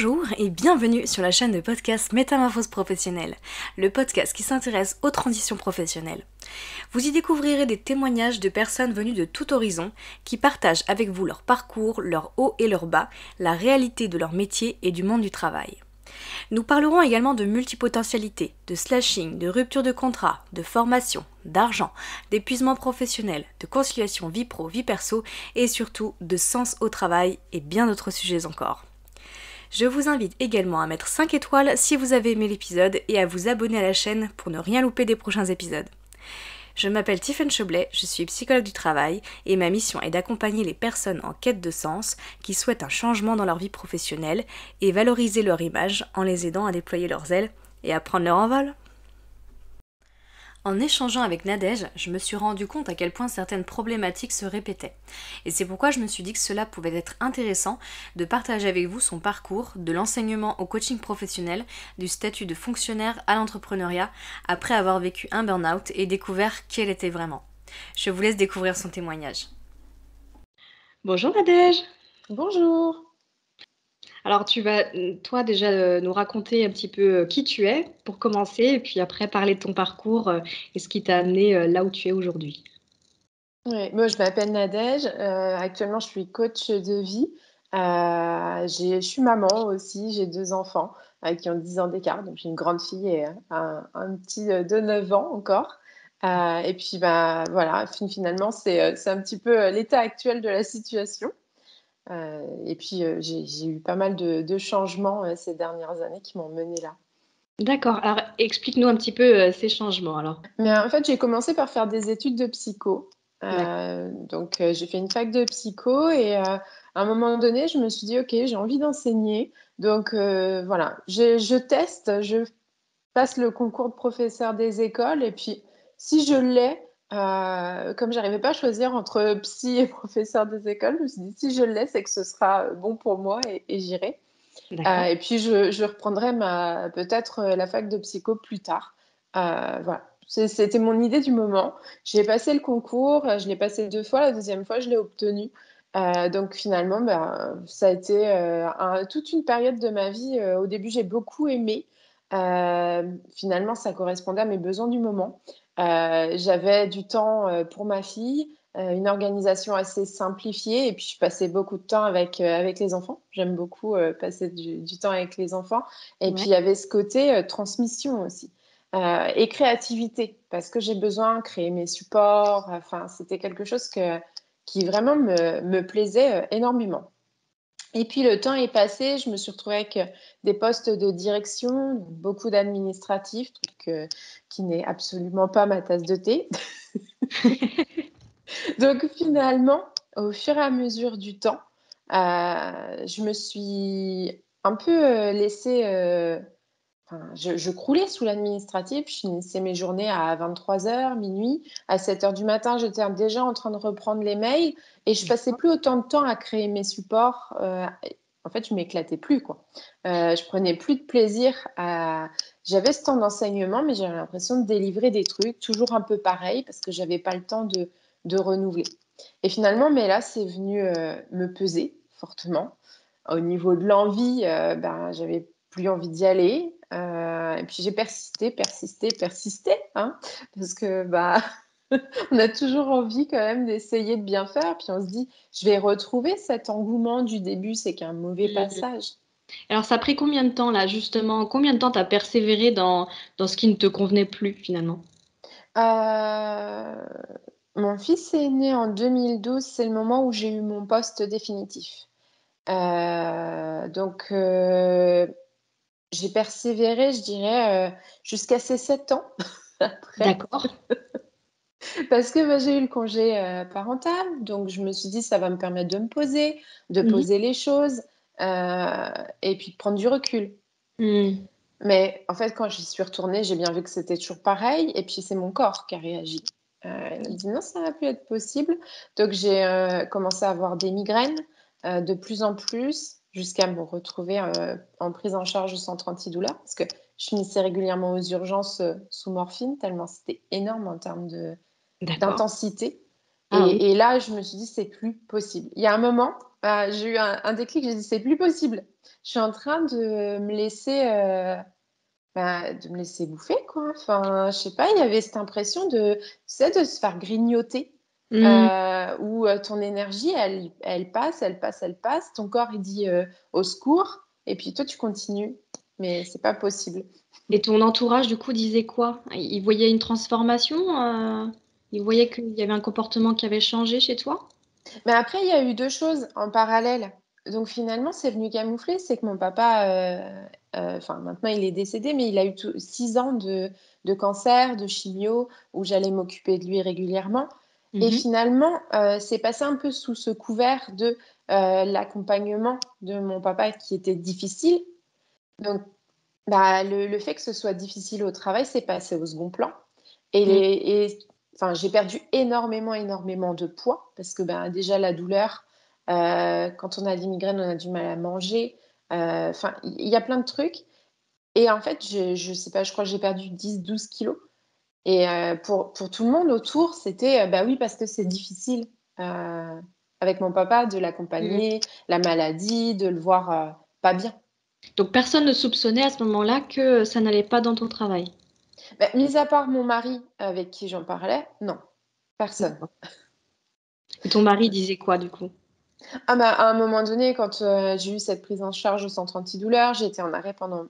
Bonjour et bienvenue sur la chaîne de podcast Métamorphose professionnelle, le podcast qui s'intéresse aux transitions professionnelles. Vous y découvrirez des témoignages de personnes venues de tout horizon qui partagent avec vous leur parcours, leurs hauts et leurs bas, la réalité de leur métier et du monde du travail. Nous parlerons également de multipotentialité, de slashing, de rupture de contrat, de formation, d'argent, d'épuisement professionnel, de conciliation vie pro, vie perso et surtout de sens au travail et bien d'autres sujets encore. Je vous invite également à mettre 5 étoiles si vous avez aimé l'épisode et à vous abonner à la chaîne pour ne rien louper des prochains épisodes. Je m'appelle Tiffany Choblet, je suis psychologue du travail et ma mission est d'accompagner les personnes en quête de sens qui souhaitent un changement dans leur vie professionnelle et valoriser leur image en les aidant à déployer leurs ailes et à prendre leur envol. En échangeant avec Nadège, je me suis rendu compte à quel point certaines problématiques se répétaient. Et c'est pourquoi je me suis dit que cela pouvait être intéressant de partager avec vous son parcours, de l'enseignement au coaching professionnel, du statut de fonctionnaire à l'entrepreneuriat, après avoir vécu un burn-out et découvert qui elle était vraiment. Je vous laisse découvrir son témoignage. Bonjour Nadège. Bonjour. Alors tu vas, toi déjà, nous raconter un petit peu qui tu es pour commencer, et puis après parler de ton parcours et ce qui t'a amené là où tu es aujourd'hui. Ouais, moi, je m'appelle Nadège. Actuellement, je suis coach de vie. Je suis maman aussi. J'ai 2 enfants qui ont 10 ans d'écart. Donc, j'ai une grande fille et un petit de 9 ans encore. Et puis, bah, voilà, finalement, c'est un petit peu l'état actuel de la situation. Et puis, j'ai eu pas mal de changements ces dernières années qui m'ont menée là. D'accord, alors explique-nous un petit peu ces changements alors. Mais en fait, j'ai commencé par faire des études de psycho. D'accord. Donc, j'ai fait une fac de psycho et à un moment donné, je me suis dit, OK, j'ai envie d'enseigner. Donc, voilà, je teste, je passe le concours de professeur des écoles et puis si je l'ai, comme j'arrivais pas à choisir entre psy et professeur des écoles, je me suis dit, si je l'ai, c'est que ce sera bon pour moi et j'irai. D'accord. Et puis, je reprendrai peut-être la fac de psycho plus tard. Voilà. C'était mon idée du moment. J'ai passé le concours, je l'ai passé 2 fois. La deuxième fois, je l'ai obtenu. Donc finalement, ça a été toute une période de ma vie. Au début, j'ai beaucoup aimé. Finalement, ça correspondait à mes besoins du moment. J'avais du temps pour ma fille, une organisation assez simplifiée et puis je passais beaucoup de temps avec les enfants. J'aime beaucoup passer du temps avec les enfants. Et Ouais. puis il y avait ce côté transmission aussi et créativité parce que j'ai besoin de créer mes supports. Enfin, c'était quelque chose qui vraiment me plaisait énormément. Et puis le temps est passé, je me suis retrouvée avec des postes de direction, beaucoup d'administratifs, truc qui n'est absolument pas ma tasse de thé. Donc finalement, au fur et à mesure du temps, je me suis un peu laissée. Enfin, je croulais sous l'administratif. Je finissais mes journées à 23h, minuit. À 7h du matin, j'étais déjà en train de reprendre les mails et je passais plus autant de temps à créer mes supports. En fait, je m'éclatais plus, quoi. Je prenais plus de plaisir à. J'avais ce temps d'enseignement, mais j'avais l'impression de délivrer des trucs toujours un peu pareils parce que j'avais pas le temps de renouveler. Et finalement, mais là, c'est venu me peser fortement. Au niveau de l'envie, j'avais plus envie d'y aller. Et puis j'ai persisté, hein, parce que on a toujours envie quand même d'essayer de bien faire. Puis on se dit, je vais retrouver cet engouement du début, c'est qu'un mauvais Mhm. passage. Alors ça a pris combien de temps là justement? Combien de temps t'as persévéré dans ce qui ne te convenait plus finalement? Euh, Mon fils est né en 2012, c'est le moment où j'ai eu mon poste définitif. Donc, j'ai persévéré, je dirais, jusqu'à ses 7 ans après. D'accord. Parce que j'ai eu le congé parental, donc je me suis dit, ça va me permettre de me poser, de Mhm. poser les choses et puis de prendre du recul. Mhm. Mais en fait, quand j'y suis retournée, j'ai bien vu que c'était toujours pareil et puis c'est mon corps qui a réagi. Il a dit non, ça va plus être possible. Donc j'ai commencé à avoir des migraines de plus en plus jusqu'à me retrouver en prise en charge au centre antidouleur parce que je finissais régulièrement aux urgences sous morphine tellement c'était énorme en termes D'accord. d'intensité. Ah oui. Et là, je me suis dit, c'est plus possible. Il y a un moment, J'ai eu un déclic, j'ai dit: «C'est plus possible. Je suis en train de me laisser, bouffer, quoi». Enfin, je sais pas, il y avait cette impression de, tu sais, de se faire grignoter, Mmh. où, ton énergie, elle passe, elle passe, elle passe. Ton corps, il dit, «Au secours» et puis toi, tu continues. Mais c'est pas possible. Et ton entourage, du coup, disait quoi? Il voyait une transformation? Il voyait qu'il y avait un comportement qui avait changé chez toi? Mais après, il y a eu 2 choses en parallèle. Donc finalement, c'est venu camoufler, c'est que mon papa, enfin maintenant il est décédé, mais il a eu 6 ans de cancer, de chimio, où j'allais m'occuper de lui régulièrement et Mmh. finalement, c'est passé un peu sous ce couvert de, l'accompagnement de mon papa qui était difficile. Donc le fait que ce soit difficile au travail, c'est passé au second plan Mmh. et enfin, j'ai perdu énormément, énormément de poids parce que, déjà la douleur, quand on a des migraines, on a du mal à manger, enfin, il y a plein de trucs et en fait, je sais pas, je crois que j'ai perdu 10-12 kilos et pour tout le monde autour, c'était, bah, oui, parce que c'est difficile, avec mon papa de Mmh. l'accompagner, la maladie, de le voir, pas bien. Donc personne ne soupçonnait à ce moment-là que ça n'allait pas dans ton travail? Bah, mis à part mon mari avec qui j'en parlais, non, personne. D'accord. Et ton mari disait quoi, du coup? À un moment donné, quand, j'ai eu cette prise en charge au centre antidouleur, j'ai été en arrêt pendant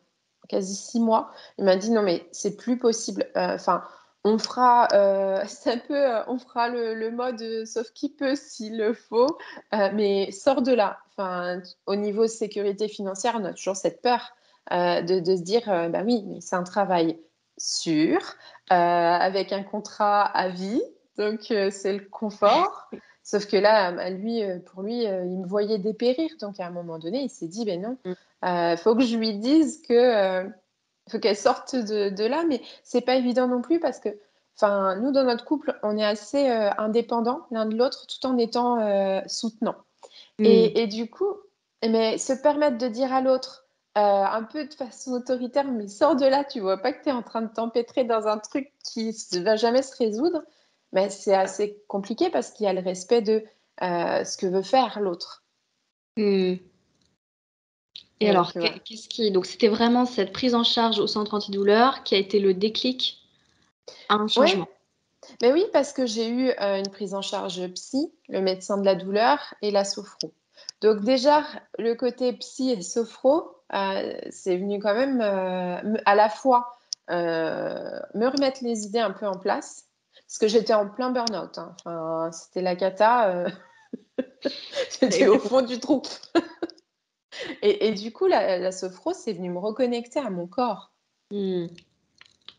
quasi 6 mois. Il m'a dit: «Non mais c'est plus possible, enfin on fera, c'est un peu, on fera le mode, sauve qui peut s'il le faut, mais sors de là». Enfin, au niveau sécurité financière, on a toujours cette peur, de se dire, «Bah oui, mais c'est un travail sûr, avec un contrat à vie, donc c'est le confort». Sauf que là, lui, pour lui, il me voyait dépérir. Donc à un moment donné, il s'est dit: «Beh non, Mmh. faut que je lui dise que, faut qu'elle sorte de là». Mais c'est pas évident non plus parce que, enfin, nous, dans notre couple, on est assez, indépendants l'un de l'autre tout en étant, soutenants. Mmh. Et du coup, mais se permettre de dire à l'autre, un peu de façon autoritaire: «Mais sors de là, tu vois pas que tu es en train de t'empêtrer dans un truc qui va jamais se résoudre?» Mais c'est assez compliqué parce qu'il y a le respect de, ce que veut faire l'autre. Mmh. Et Donc alors, voilà. qu'est-ce qui donc c'était vraiment cette prise en charge au centre antidouleur qui a été le déclic à un Ouais, changement? mais oui, parce que j'ai eu, une prise en charge psy, le médecin de la douleur et la sophro. Donc déjà, le côté psy et sophro, c'est venu quand même, me à la fois, me remettre les idées un peu en place, parce que j'étais en plein burn-out, hein. Enfin, c'était la cata, Tu j'étais avais au fait fond du trou et du coup, la sophro, c'est venu me reconnecter à mon corps, mmh.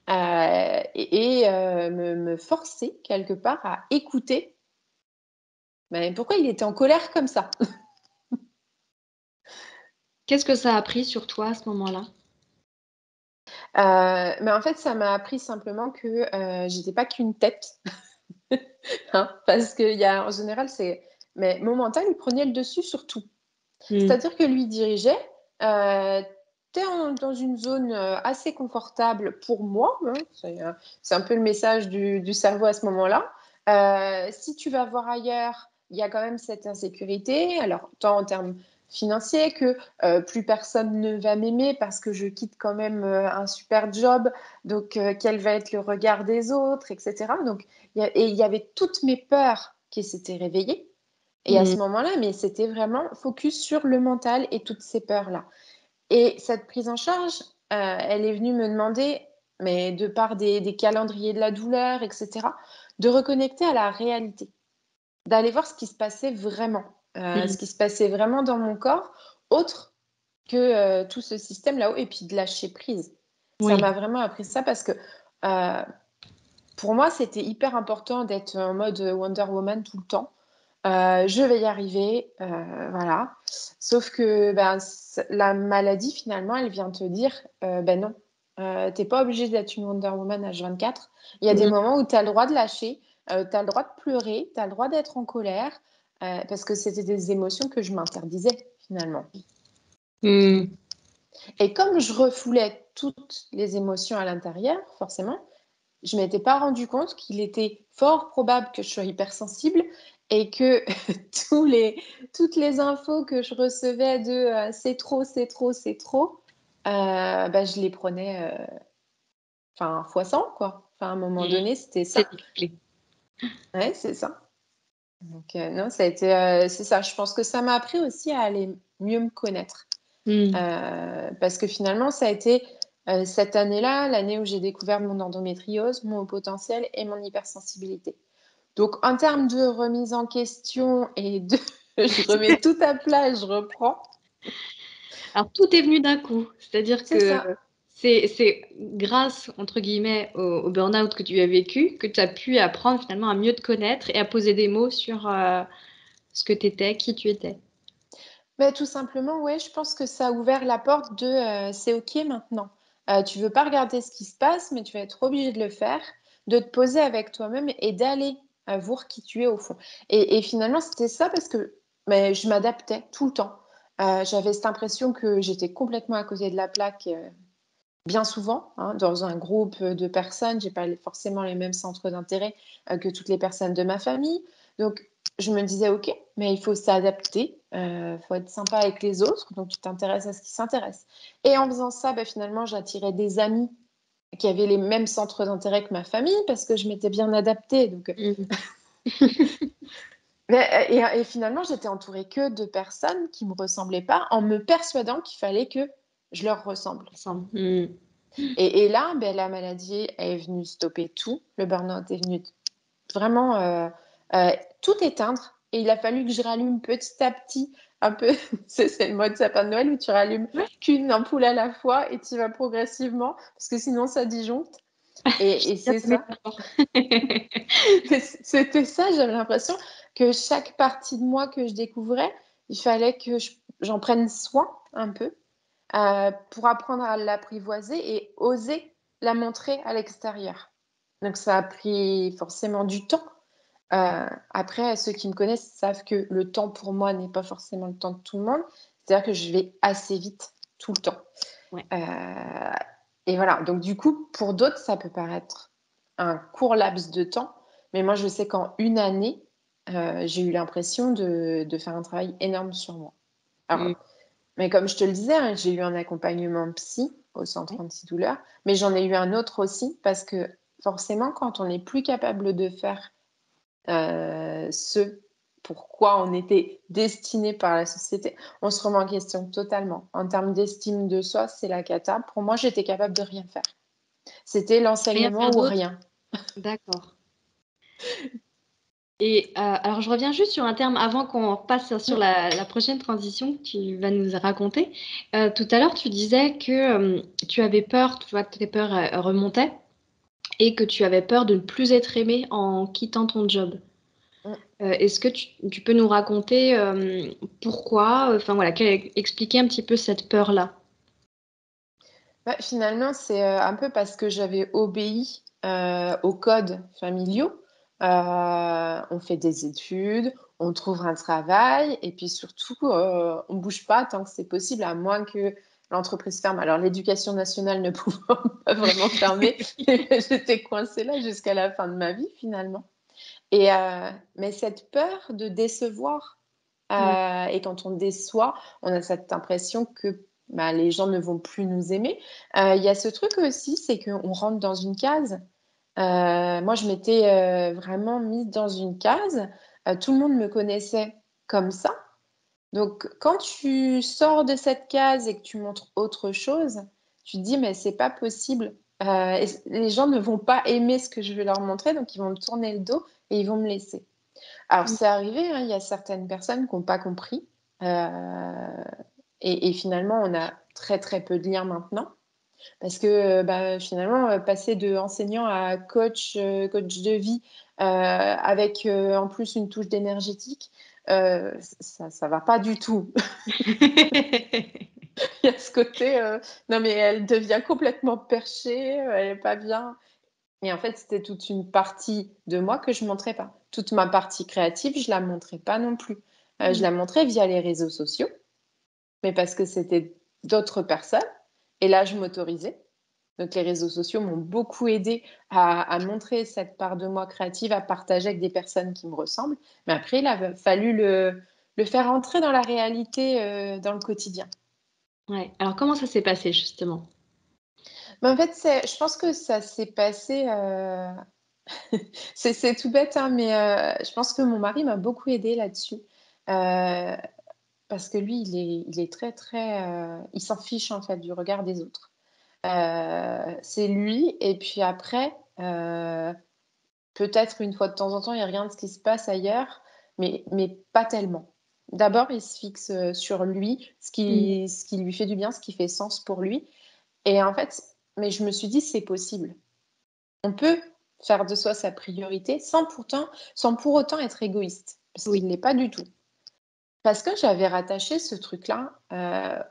me forcer quelque part à écouter, mais pourquoi il était en colère comme ça? Qu'est-ce que ça a appris sur toi à ce moment-là? Mais en fait, ça m'a appris simplement que, j'étais pas qu'une tête, hein, parce qu'il y a en général, mais mon mental, il prenait le dessus sur tout. Mmh. C'est-à-dire que lui dirigeait, tu es dans une zone, assez confortable pour moi, hein, c'est un peu le message du cerveau à ce moment-là. Si tu vas voir ailleurs, il y a quand même cette insécurité, alors tant en termes financiers que, plus personne ne va m'aimer parce que je quitte quand même, un super job, donc quel va être le regard des autres et cetera. Donc il y avait toutes mes peurs qui s'étaient réveillées et à Mmh. ce moment-là, mais c'était vraiment focus sur le mental et toutes ces peurs-là. Et cette prise en charge, elle est venue me demander, mais de par des calendriers de la douleur et cetera, de reconnecter à la réalité, d'aller voir ce qui se passait vraiment, Mmh. ce qui se passait vraiment dans mon corps, autre que, tout ce système là-haut et puis de lâcher prise. Ça Oui. m'a vraiment appris ça parce que, pour moi, c'était hyper important d'être en mode, Wonder Woman tout le temps. Je vais y arriver, voilà. Sauf que, la maladie finalement, elle vient te dire, «Ben non, tu pas obligée d'être une Wonder Woman H24. Il y a des Mmh. moments où tu as le droit de lâcher, tu as le droit de pleurer, tu as le droit d'être en colère», parce que c'était des émotions que je m'interdisais finalement. Mmh. Et comme je refoulais toutes les émotions à l'intérieur, forcément, je m'étais pas rendu compte qu'il était fort probable que je sois hypersensible et que toutes les infos que je recevais de c'est trop, c'est trop, c'est trop, bah, je les prenais enfin, fois 100, quoi. Enfin, à un moment Mmh. donné, c'était C'est ça. décuplé. Ouais, c'est ça. Donc, non, ça a été, c'est ça. Je pense que ça m'a appris aussi à aller mieux me connaître. Mmh. Parce que finalement, ça a été, cette année-là, l'année où j'ai découvert mon endométriose, mon haut potentiel et mon hypersensibilité. Donc en termes de remise en question et de je remets tout à plat et je reprends, Alors tout est venu d'un coup, c'est-à-dire c'est que ça. c'est «grâce» entre guillemets au burn-out que tu as vécu, que tu as pu apprendre finalement à mieux te connaître et à poser des mots sur, ce que tu étais, qui tu étais. Beh, tout simplement, ouais, je pense que ça a ouvert la porte de, «C'est OK maintenant». Tu veux pas regarder ce qui se passe, mais tu vas être obligé de le faire, de te poser avec toi-même et d'aller, voir qui tu es au fond. Et finalement, c'était ça parce que, beh, je m'adaptais tout le temps. J'avais cette impression que j'étais complètement à côté de la plaque, bien souvent, hein, dans un groupe, de personnes, j'ai pas forcément les mêmes centres d'intérêt, que toutes les personnes de ma famille. Donc je me disais: «OK, mais il faut s'adapter, faut être sympa avec les autres, donc tu t'intéresses à ce qui s'intéresse». Et en faisant ça, bah, finalement, j'attirais des amis qui avaient les mêmes centres d'intérêt que ma famille parce que je m'étais bien adaptée, donc Mmh. et finalement, j'étais entourée que de personnes qui me ressemblaient pas en me persuadant qu'il fallait que je leur ressemble. Ensemble. Mmh. Et là, beh, la maladie est venue stopper tout. Le burn-out est venu vraiment, tout éteindre et il a fallu que je rallume petit à petit un peu c'est le mode sapin de Noël où tu rallumes Ouais, qu'une ampoule à la fois et tu vas progressivement parce que sinon ça disjoncte et j'aime bien c'est ta ça. métaphore. C'était ça, j'avais l'impression que chaque partie de moi que je découvrais, il fallait que j'en prenne soin un peu, pour apprendre à l'apprivoiser et oser la montrer à l'extérieur. Donc ça a pris forcément du temps. Après, ceux qui me connaissent savent que le temps pour moi n'est pas forcément le temps de tout le monde. C'est-à-dire que je vais assez vite tout le temps. Ouais. Heu et voilà, donc du coup, pour d'autres, ça peut paraître un court laps de temps, mais moi, je sais qu'en une année, j'ai eu l'impression de faire un travail énorme sur moi. Alors, Mmh. mais comme je te le disais, hein, j'ai eu un accompagnement psy au centre Ouais. antidouleur, mais j'en ai eu un autre aussi parce que forcément, quand on n'est plus capable de faire, ce pourquoi on était destiné par la société, on se remet en question totalement. En termes d'estime de soi, c'est la cata. Pour moi, j'étais capable de rien faire. C'était Rien l'enseignement faire ou d'autre? rien. D'accord. Et alors je reviens juste sur un terme avant qu'on repasse sur Mmh. la prochaine transition que tu vas nous raconter. Tout à l'heure, tu disais que, tu avais peur, tu vois, tes peurs, remontaient et que tu avais peur de ne plus être aimée en quittant ton job. Mmh. Est-ce que tu peux nous raconter, pourquoi? Enfin voilà, expliquer un petit peu cette peur-là? Bah, finalement, c'est, un peu parce que j'avais obéi, aux codes familiaux. On fait des études, on trouve un travail et puis surtout, on bouge pas tant que c'est possible, à moins que l'entreprise ferme. Alors l'éducation nationale ne pouvant pas vraiment fermer, j'étais coincée là jusqu'à la fin de ma vie finalement mais cette peur de décevoir, Mmh. et quand on déçoit, on a cette impression que, bah, les gens ne vont plus nous aimer. Il y a ce truc aussi, c'est qu'on rentre dans une case. Moi, je m'étais, vraiment mise dans une case, tout le monde me connaissait comme ça. Donc quand tu sors de cette case et que tu montres autre chose, tu te dis: «Mais c'est pas possible, et les gens ne vont pas aimer ce que je vais leur montrer, donc ils vont me tourner le dos et ils vont me laisser». Alors Mmh. c'est arrivé, hein, il y a certaines personnes qui ont pas compris, et finalement on a très, très peu de liens maintenant parce que, bah, finalement, passer de enseignant à coach, coach de vie, avec, en plus une touche d'énergétique, ça va pas du tout. Il y a ce côté, non mais elle devient complètement perchée, elle est pas bien et en fait, c'était toute une partie de moi que je montrais pas. Toute ma partie créative, je la montrais pas non plus. Je Mmh. la montrais via les réseaux sociaux, mais parce que c'était d'autres personnes et là, je m'autorisais. Donc les réseaux sociaux m'ont beaucoup aidée à montrer cette part de moi créative, à partager avec des personnes qui me ressemblent. Mais après, il a fallu le faire entrer dans la réalité, dans le quotidien. Ouais. Alors comment ça s'est passé justement? Mais en fait, je pense que ça s'est passé, c'est tout bête, hein, mais je pense que mon mari m'a beaucoup aidée là-dessus. Heu, Parce que lui, il est très, très, il s'en fiche en fait du regard des autres. C'est lui et puis après, peut-être une fois de temps en temps, il regarde ce qui se passe ailleurs, mais pas tellement. D'abord, il se fixe, sur lui, Mmh. ce qui lui fait du bien, ce qui fait sens pour lui et en fait mais je me suis dit: «C'est possible». On peut faire de soi sa priorité sans pour autant être égoïste, parce Oui. qu'il ne l'est pas du tout. Parce que j'avais rattaché ce truc-là,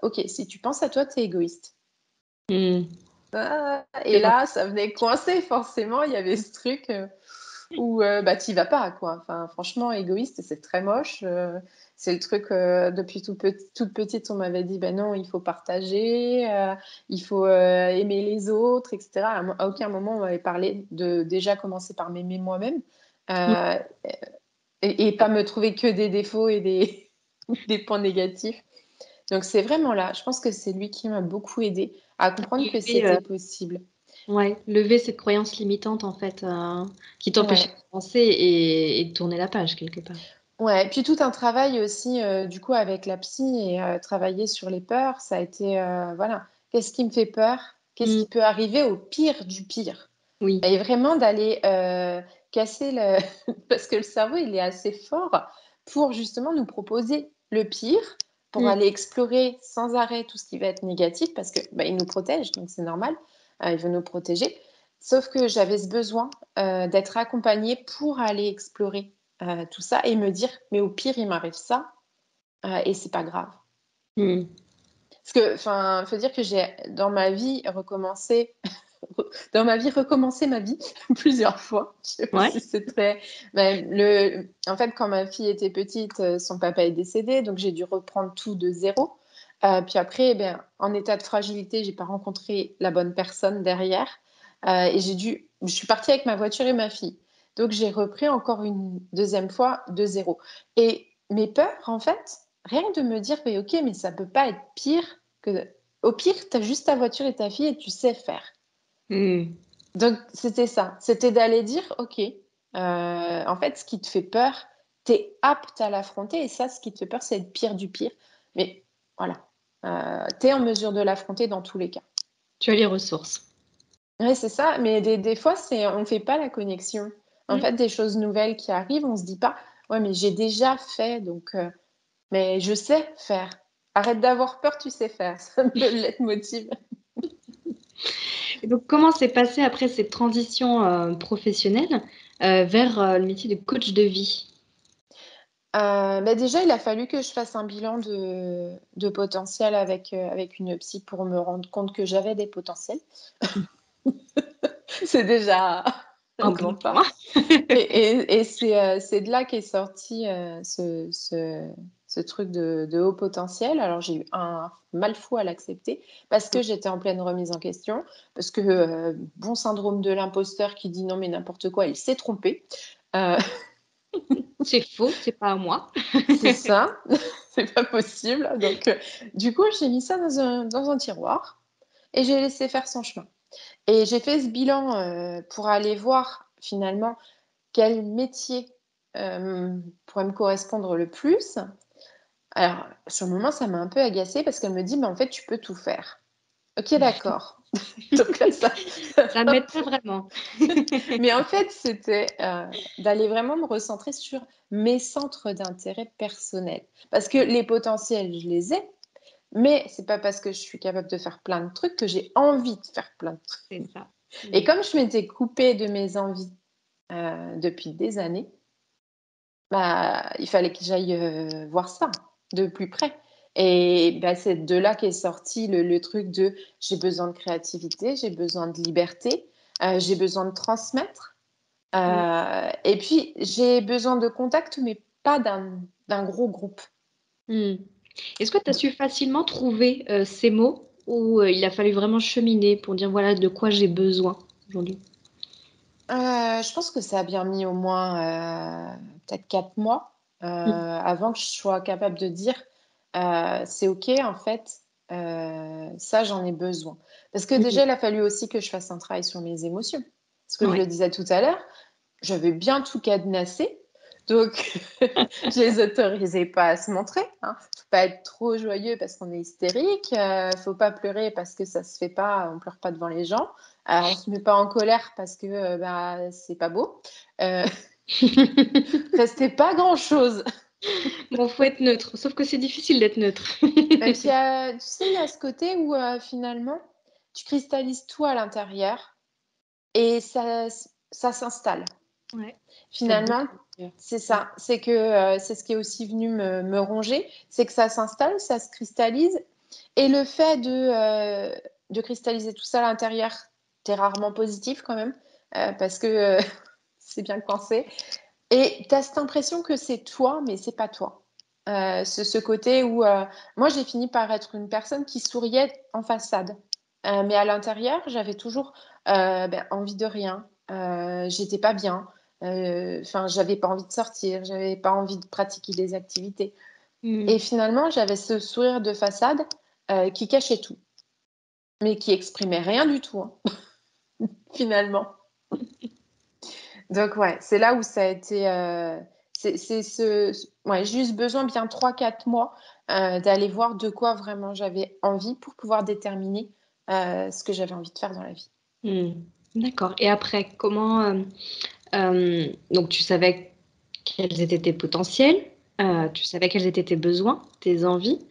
OK, si tu penses à toi, tu es égoïste. Mmh. Ah C'est et vrai. là, ça venait coincer forcément, il y avait ce truc, où, bah, tu y vas pas, quoi. Enfin, franchement, égoïste, c'est très moche, c'est le truc, depuis toute petite, on m'avait dit: «Ben non, il faut partager, il faut, aimer les autres» et cetera. À aucun moment on m'avait parlé de déjà commencer par m'aimer moi-même, Oui. heu et pas me trouver que des défauts et des des points négatifs. Donc c'est vraiment là, je pense que c'est lui qui m'a beaucoup aidée à comprendre que Lever, c'était possible. ouais, lever cette croyance limitante en fait, qui t'empêchait Ouais. de penser et de tourner la page quelque part. Ouais, et puis tout un travail aussi, du coup avec la psy et travailler sur les peurs, ça a été, voilà, qu'est-ce qui me fait peur? Qu'est-ce Mmh. qui peut arriver au pire du pire? Oui. Et vraiment d'aller, casser le parce que le cerveau, il est assez fort pour justement nous proposer le pire, pour Mmh. aller explorer sans arrêt tout ce qui va être négatif parce que, bah, il nous protège, donc c'est normal, il veut nous protéger. Sauf que j'avais ce besoin, d'être accompagnée pour aller explorer, tout ça et me dire: «Mais au pire, il m'arrive ça, et c'est pas grave». Mmh. Parce que, enfin, faut dire que j'ai dans ma vie recommencé recommencer ma vie plusieurs fois. Je sais pas Ouais. si c'est très en fait, quand ma fille était petite, son papa est décédé, donc j'ai dû reprendre tout de zéro. Puis après, eh bien, en état de fragilité, j'ai pas rencontré la bonne personne derrière, et je suis partie avec ma voiture et ma fille. Donc j'ai repris encore une deuxième fois de zéro et mes peurs, en fait, rien que de me dire: «Mais OK, mais ça peut pas être pire que au pire, tu as juste ta voiture et ta fille et tu sais faire». Mmh. Donc c'était ça, c'était d'aller dire: «OK, en fait, ce qui te fait peur, tu es apte à l'affronter et ça, ce qui te fait peur, c'est le pire du pire. Mais voilà, tu es en mesure de l'affronter dans tous les cas». Tu as les ressources. Ouais, c'est ça, mais des fois, on fait pas la connexion. En Mmh. fait, des choses nouvelles qui arrivent, on se dit pas: «Ouais, mais j'ai déjà fait donc mais je sais faire». Arrête d'avoir peur, tu sais faire, c'est un peu le leitmotiv. Et donc comment s'est passée après cette transition, professionnelle, vers, le métier de coach de vie? Bah, déjà, il a fallu que je fasse un bilan de potentiel avec une psy pour me rendre compte que j'avais des potentiels. C'est déjà un Un grand bon pas point. et c'est de là qu'est sorti, ce truc de haut potentiel. Alors j'ai eu un mal fou à l'accepter parce que j'étais en pleine remise en question, parce que, bon syndrome de l'imposteur qui dit: «Non mais n'importe quoi, il s'est trompé». Heu C'est faux, c'est pas à moi. C'est ça, c'est pas possible. Donc, du coup, j'ai mis ça dans un tiroir et j'ai laissé faire son chemin. Et j'ai fait ce bilan, pour aller voir finalement quel métier, pourrait me correspondre le plus. Alors, sur le moment, ça m'a un peu agacée parce qu'elle me dit: «Mais en fait, tu peux tout faire». OK, d'accord. Donc là, ça Ça m'aide pas vraiment. mais en fait, c'était, d'aller vraiment me recentrer sur mes centres d'intérêt personnels. Parce que les potentiels, je les ai, mais c'est pas parce que je suis capable de faire plein de trucs que j'ai envie de faire plein de C'est trucs. ça. Et Mmh. comme je m'étais coupée de mes envies, depuis des années, bah, il fallait que j'aille, voir ça de plus près. Et bah, c'est de là qu'est sorti le truc de: «J'ai besoin de créativité, j'ai besoin de liberté, j'ai besoin de transmettre». Mmh. Et puis j'ai besoin de contact, mais pas d'un gros groupe. Mmh. Est-ce que tu as su facilement trouver, ces mots? ou il a fallu vraiment cheminer pour dire voilà de quoi j'ai besoin aujourd'hui? Je pense que ça a bien mis au moins, peut-être 4 mois, Mm. avant que je sois capable de dire, «C'est OK en fait, ça j'en ai besoin». Parce que Mm. déjà, il a fallu aussi que je fasse un travail sur mes émotions. Parce que je le Ouais. disais tout à l'heure, j'avais bien tout cadenassé, donc je les autorisais pas à se montrer, hein. Faut pas être trop joyeux parce qu'on est hystérique, faut pas pleurer parce que ça se fait pas, on pleure pas devant les gens. On se met pas en colère parce que, bah, c'est pas beau. Heu, restait pas grand-chose. Bon, faut être neutre, sauf que c'est difficile d'être neutre. Et puis, tu sais, il y a ce côté où, finalement, tu cristallises tout à l'intérieur et ça s'installe. Ouais. T'as Finalement, beaucoup. Ouais. c'est ça. C'est que, c'est ce qui est aussi venu me ronger, c'est que ça s'installe, ça se cristallise et le fait de cristalliser tout ça à l'intérieur, tu es rarement positif quand même, parce que, c'est bien pensé et tu as cette impression que c'est toi, mais c'est pas toi. Ce côté où, moi j'ai fini par être une personne qui souriait en façade, mais à l'intérieur, j'avais toujours, envie de rien, j'étais pas bien, enfin j'avais pas envie de sortir, j'avais pas envie de pratiquer des activités et Mm. finalement, j'avais ce sourire de façade, qui cachait tout, mais qui exprimait rien du tout, hein, finalement. Donc ouais, c'est là où ça a été, c'est ouais, j'ai juste besoin bien 3 4 mois, d'aller voir de quoi vraiment j'avais envie pour pouvoir déterminer, ce que j'avais envie de faire dans la vie. Mm. D'accord. Et après, comment donc tu savais quels étaient tes potentiels, tu savais quels étaient tes besoins, tes envies.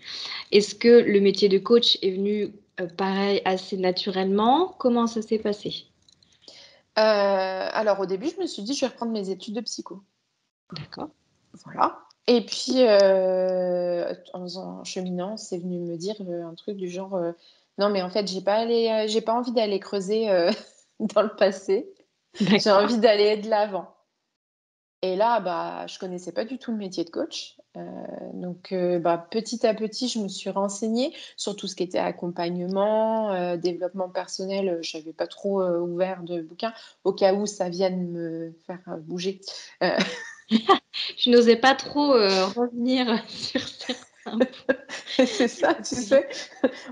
Est-ce que le métier de coach est venu pareil assez naturellement? Comment ça s'est passé? Alors au début, je me suis dit: «Je vais reprendre mes études de psycho». D'accord. Voilà et puis, en cheminant, c'est venu me dire, un truc du genre, «Non mais en fait, j'ai pas envie d'aller creuser, dans le passé, j'ai D'accord. envie d'aller de l'avant». Et là, bah, je connaissais pas du tout le métier de coach, donc bah, petit à petit, je me suis renseignée sur tout ce qui était accompagnement, développement personnel, je n'avais pas trop, ouvert de bouquins au cas où ça vienne me faire, bouger. Heu, Je n'osais pas trop revenir sur certains points c'est ça, de tu ta vie. sais?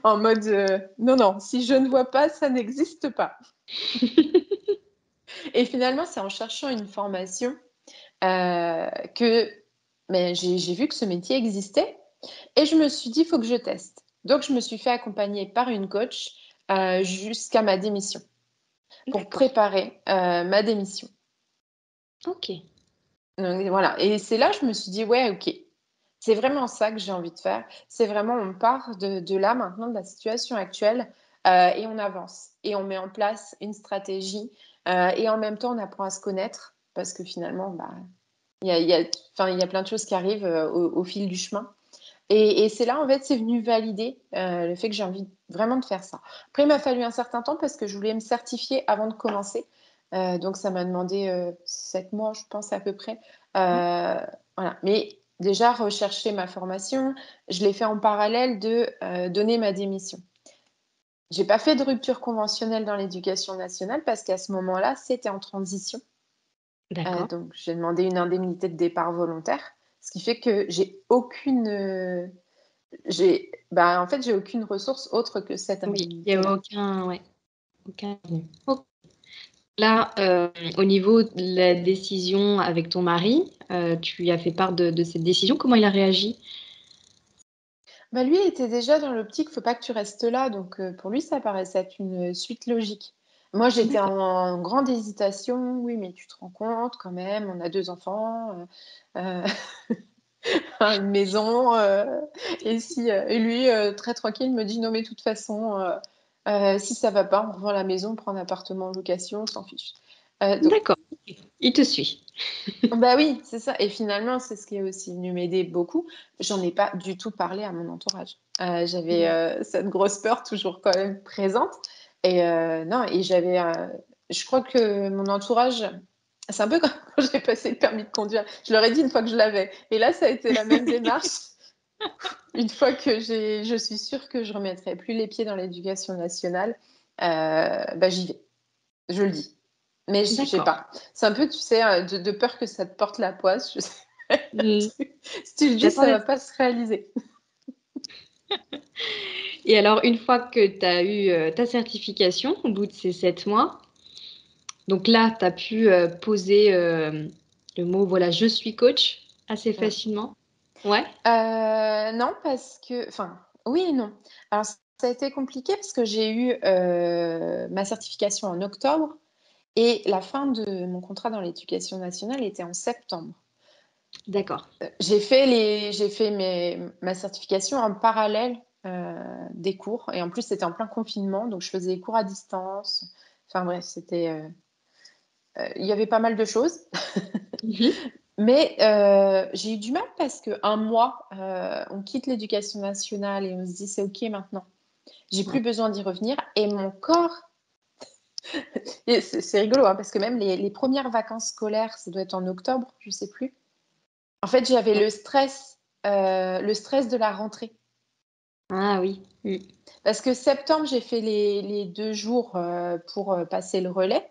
En mode, «Non, non, si je ne vois pas, ça n'existe pas» et finalement, c'est en cherchant une formation, que, mais j'ai vu que ce métier existait. Et je me suis dit: «Il faut que je teste». Donc je me suis fait accompagner par une coach, jusqu'à ma démission, pour D'accord. préparer, ma démission. Ok. Donc voilà et c'est là, je me suis dit: «Ouais, OK, c'est vraiment ça que j'ai envie de faire». C'est vraiment on part de là maintenant, de la situation actuelle, et on avance et on met en place une stratégie, et en même temps on apprend à se connaître parce que finalement, bah, il y a plein de choses qui arrivent, au fil du chemin. Et c'est là, en fait, c'est venu valider, le fait que j'ai envie vraiment de faire ça. Après, il m'a fallu un certain temps parce que je voulais me certifier avant de commencer. Donc ça m'a demandé, 7 mois, je pense, à peu près. Voilà, mais déjà rechercher ma formation, je l'ai fait en parallèle de, donner ma démission. J'ai pas fait de rupture conventionnelle dans l'éducation nationale parce qu'à ce moment-là, c'était en transition. D'accord. Donc j'ai demandé une indemnité de départ volontaire, ce qui fait que j'ai aucune, en fait, j'ai aucune ressource autre que cette Oui, il n'y a indemnité-là. aucun, ouais, aucun revenu. Ok. Là, au niveau de la décision avec ton mari, tu lui as fait part de cette décision. Comment il a réagi? Bah, lui, il était déjà dans l'optique: «Faut pas que tu restes là», donc pour lui, ça paraissait être une, suite logique. Moi, j'étais D'accord. en grande hésitation: «Oui, mais tu te rends compte quand même, on a 2 enfants, heu, une maison, et si, et lui, très tranquille, me dit: «Non, mais de toute façon, si ça va pas, on revend la maison, on prend un appartement en location, on s'en fiche». Donc D'accord. Il te suit. bah, oui, c'est ça et finalement, c'est ce qui est aussi venu m'aider beaucoup. J'en ai pas du tout parlé à mon entourage. J'avais, Mmh. cette grosse peur toujours quand même présente et non et j'avais, je crois que mon entourage c'est un peu comme quand j'ai passé le permis de conduire. Je leur ai dit une fois que je l'avais et là, ça a été la même démarche. Une fois que je suis sûre que je remettrai plus les pieds dans l'éducation nationale, bah, j'y vais. Je le dis. Mais je sais D'accord. pas. C'est un peu, tu sais, de peur que ça te porte la poisse. Je sais pas. Mm. Si tu le dis, ça J'attendais. va pas se réaliser. Et alors, une fois que tu as eu ta certification, au bout de ces 7 mois, donc là, tu as pu poser le mot, voilà, je suis coach assez Mm. facilement. Ouais, Non, parce que, enfin, oui et non. Alors, ça a été compliqué parce que j'ai eu ma certification en octobre et la fin de mon contrat dans l'éducation nationale était en septembre. d'accord. J'ai fait ma certification en parallèle des cours. Et en plus, c'était en plein confinement, donc je faisais des cours à distance. Enfin bref, il y avait pas mal de choses. Mhm. Mais j'ai eu du mal parce qu'un mois, on quitte l'éducation nationale et on se dit c'est OK maintenant. J'ai plus Ouais. besoin d'y revenir. Et mon corps, et c'est rigolo hein, parce que même les premières vacances scolaires, ça doit être en octobre, je sais plus. En fait, j'avais le stress de la rentrée. Ah oui. Mm. Parce que septembre, j'ai fait les 2 jours pour passer le relais.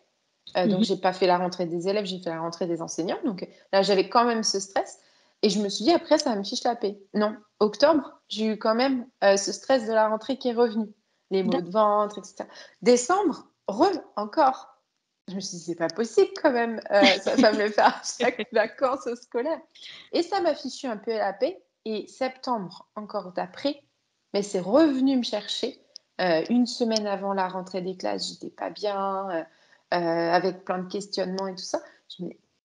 Donc, Mhm. j'ai pas fait la rentrée des élèves, j'ai fait la rentrée des enseignants. Donc là, j'avais quand même ce stress. Et je me suis dit, après, ça va me fiche la paix. Non, octobre, j'ai eu quand même ce stress de la rentrée qui est revenu. Les maux D'ac- de ventre, etc. Décembre, encore. Je me suis dit, c'est pas possible quand même. Ça va me le faire à chaque vacances scolaires. Et ça m'a fichu un peu la paix. Et septembre, encore d'après, mais c'est revenu me chercher. Une semaine avant la rentrée des classes, j'étais pas bien, avec plein de questionnements et tout ça.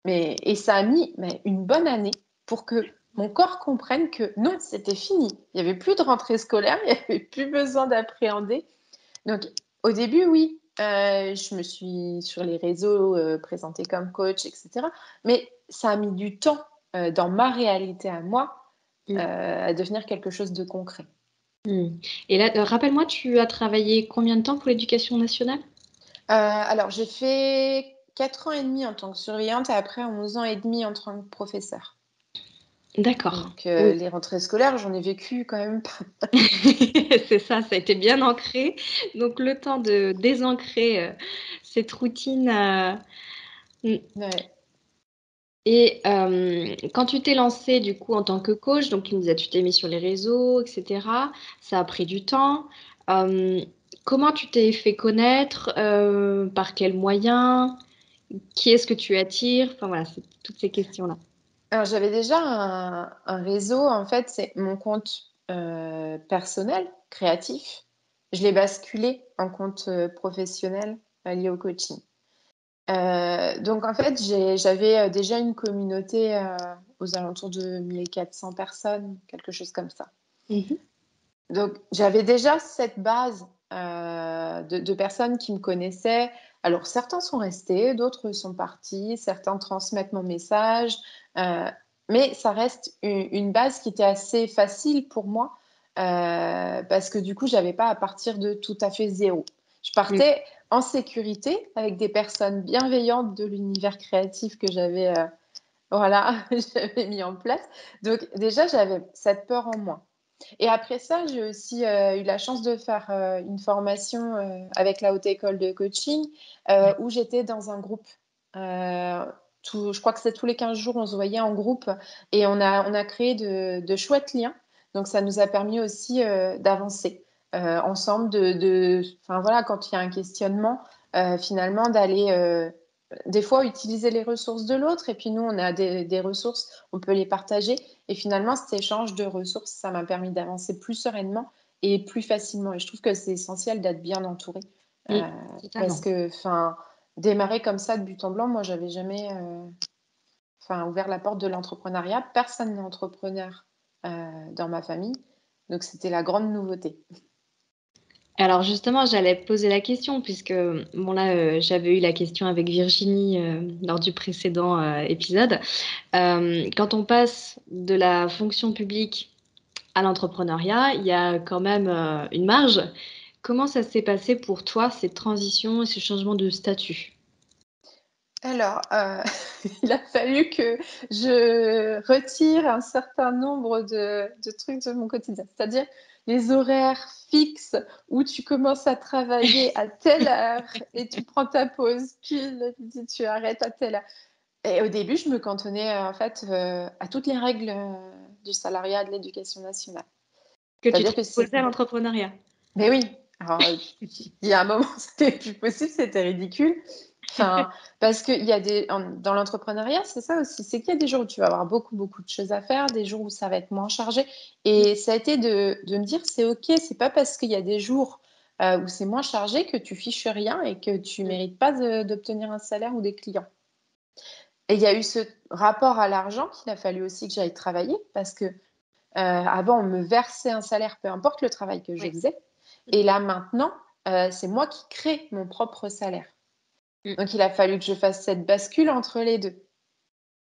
Et ça a mis une bonne année pour que mon corps comprenne que non, c'était fini. Il n'y avait plus de rentrée scolaire, il n'y avait plus besoin d'appréhender. Donc, au début, oui, je me suis sur les réseaux présentée comme coach, etc. Mais ça a mis du temps dans ma réalité à moi Mm. à devenir quelque chose de concret. Mm. Et là, rappelle-moi, tu as travaillé combien de temps pour l'éducation nationale? Alors, j'ai fait 4 ans et demi en tant que surveillante et après 11 ans et demi en tant que professeur. D'accord. Donc, Oui. les rentrées scolaires, j'en ai vécu quand même pas. C'est ça, ça a été bien ancré. Donc, le temps de désancrer cette routine. Mm. Ouais. Et quand tu t'es lancée du coup en tant que coach, donc tu nous as, tu t'es mis sur les réseaux, etc. Ça a pris du temps. Euh, Comment tu t'es fait connaître? Par quels moyens? Qui est-ce que tu attires? Enfin voilà, c'est toutes ces questions-là. Alors, j'avais déjà un réseau, en fait, c'est mon compte personnel, créatif. Je l'ai basculé en compte professionnel lié au coaching. Donc, en fait, j'avais déjà une communauté aux alentours de 1400 personnes, quelque chose comme ça. Mhm. Donc, j'avais déjà cette base de personnes qui me connaissaient. Alors, certains sont restés, d'autres sont partis, certains transmettent mon message, euh, mais ça reste une base qui était assez facile pour moi parce que du coup, j'avais pas à partir de tout à fait zéro. Je Mm. partais en sécurité avec des personnes bienveillantes de l'univers créatif que voilà, j'avais mis en place. Donc, déjà, j'avais cette peur en moi. Et après ça, j'ai aussi eu la chance de faire une formation avec la Haute École de Coaching où j'étais dans un groupe. Euh, je crois que c'est tous les 15 jours, on se voyait en groupe et on a créé de chouettes liens. Donc, ça nous a permis aussi d'avancer ensemble, enfin, voilà, quand il y a un questionnement, finalement, d'aller des fois utiliser les ressources de l'autre. Et puis, nous, on a des ressources, on peut les partager. Et finalement, cet échange de ressources, ça m'a permis d'avancer plus sereinement et plus facilement. Et je trouve que c'est essentiel d'être bien entouré. Mm. Parce Totalement. que, enfin, démarrer comme ça de but en blanc, moi, j'avais jamais ouvert la porte de l'entrepreneuriat. Personne n'est entrepreneur dans ma famille. Donc, c'était la grande nouveauté. Alors justement, j'allais poser la question puisque bon là, j'avais eu la question avec Virginie lors du précédent épisode. Quand on passe de la fonction publique à l'entrepreneuriat, il y a quand même une marge. Comment ça s'est passé pour toi, cette transition et ce changement de statut? Alors, il a fallu que je retire un certain nombre de trucs de mon quotidien. C'est-à-dire les horaires fixes où tu commences à travailler à telle heure et tu prends ta pause pile le midi, tu arrêtes à telle heure. Et au début, je me cantonnais, en fait, à toutes les règles, du salariat, de l'éducation nationale. Que tu C'est-à-dire que transposais à l'entrepreneuriat? mais oui, alors, il y a un moment, c'était plus possible, c'était ridicule. Enfin, parce qu'il y a dans l'entrepreneuriat, c'est ça aussi, c'est qu'il y a des jours où tu vas avoir beaucoup, beaucoup de choses à faire, des jours où ça va être moins chargé. Et ça a été de me dire, c'est OK, c'est pas parce qu'il y a des jours où c'est moins chargé que tu fiches rien et que tu Mmh. mérites pas d'obtenir un salaire ou des clients. Et il y a eu ce rapport à l'argent qu'il a fallu aussi que j'aille travailler parce que avant, on me versait un salaire, peu importe le travail que je Oui. faisais. Et là, maintenant, c'est moi qui crée mon propre salaire. Mmh. Donc, il a fallu que je fasse cette bascule entre les 2,